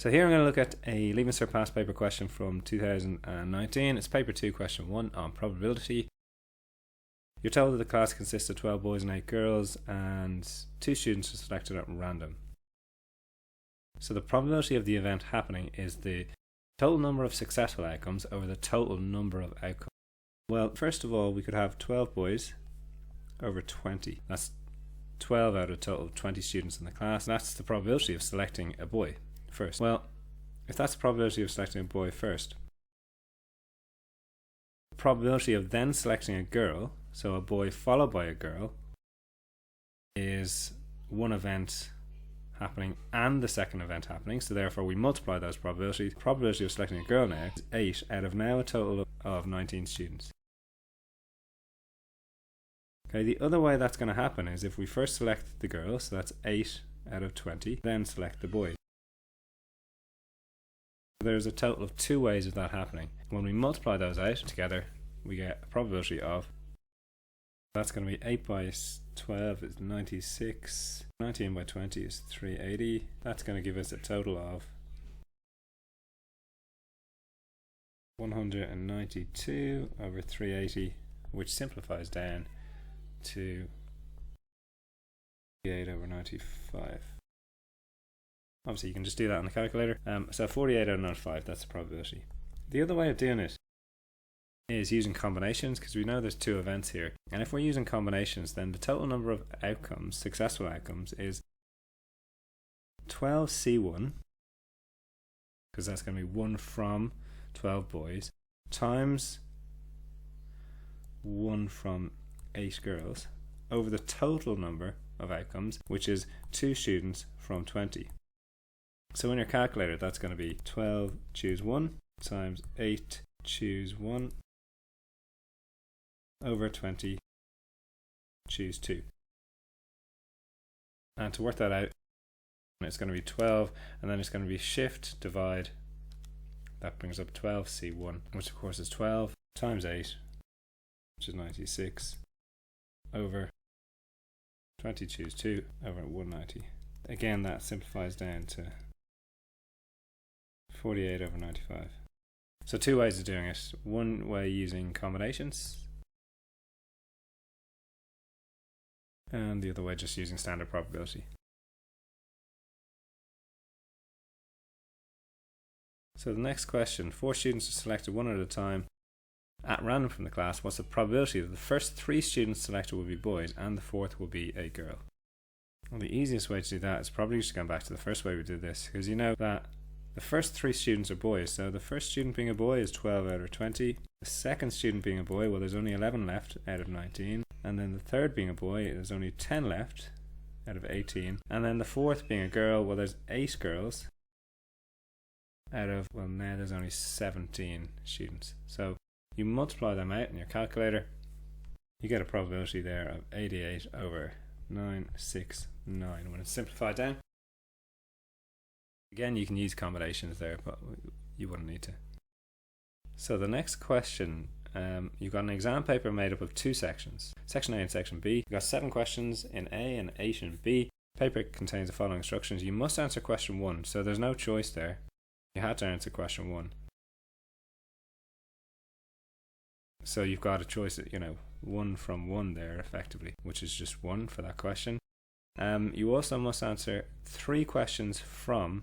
So here I'm going to look at a Leaving Cert past paper question from 2019. It's paper 2, question 1 on probability. You're told that the class consists of 12 boys and 8 girls, and 2 students are selected at random. So the probability of the event happening is the total number of successful outcomes over the total number of outcomes. Well, first of all, we could have 12 boys over 20. That's 12 out of a total of 20 students in the class. And that's the probability of selecting a boy first. Well, if that's the probability of selecting a boy first, the probability of then selecting a girl, so a boy followed by a girl, is one event happening and the second event happening, so therefore we multiply those probabilities. The probability of selecting a girl now is 8 out of now a total of 19 students. Okay, the other way that's going to happen is if we first select the girl, so that's 8 out of 20, then select the boy. There's a total of 2 ways of that happening. When we multiply those out together, we get a probability of, that's going to be 8 by 12 is 96, 19 by 20 is 380. That's going to give us a total of 192 over 380, which simplifies down to 48 over 95. Obviously you can just do that on the calculator. So 48 out of 95, that's the probability. The other way of doing it is using combinations, because we know there's 2 events here, and if we're using combinations, then the total number of outcomes, successful outcomes, is 12C1, because that's going to be 1 from 12 boys, times 1 from 8 girls, over the total number of outcomes, which is 2 students from 20. So in your calculator, that's going to be 12 choose 1 times 8 choose 1 over 20 choose 2. And to work that out, it's going to be 12, and then it's going to be shift divide. That brings up 12C1, which of course is 12 times 8, which is 96, over 20 choose 2 over 190. Again, that simplifies down to 48 over 95. So 2 ways of doing it. One way using combinations, and the other way just using standard probability. So the next question, 4 students are selected one at a time at random from the class. What's the probability that the first 3 students selected will be boys and the 4th will be a girl? Well, the easiest way to do that is probably just going back to the first way we did this, because you know that the first 3 students are boys, so the first student being a boy is 12 out of 20. The second student being a boy, well, there's only 11 left out of 19. And then the third being a boy, there's only 10 left out of 18. And then the 4th being a girl, well, there's 8 girls out of, well, now there's only 17 students. So you multiply them out in your calculator, you get a probability there of 88 over 969 when it's simplified down. Again, you can use combinations there, but you wouldn't need to. So the next question, you've got an exam paper made up of 2 sections, section A and section B. You've got 7 questions in A and 8 in B. The paper contains the following instructions. You must answer question 1, so there's no choice there. You had to answer question 1. So you've got a choice, 1 from 1 there effectively, which is just 1 for that question. You also must answer 3 questions from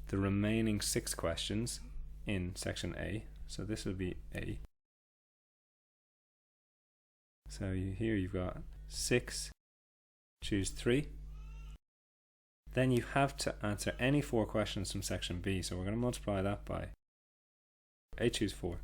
the remaining 6 questions in section A. So this will be A. So here you've got 6, choose 3. Then you have to answer any 4 questions from section B. So we're going to multiply that by 8, choose 4.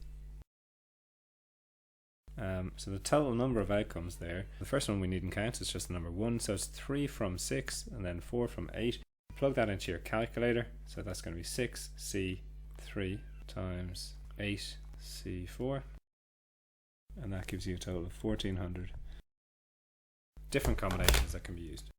So the total number of outcomes there, the first one we needn't count, it's just the number 1, so it's 3 from 6 and then 4 from 8. Plug that into your calculator, so that's going to be 6C3 times 8C4, and that gives you a total of 1400 different combinations that can be used.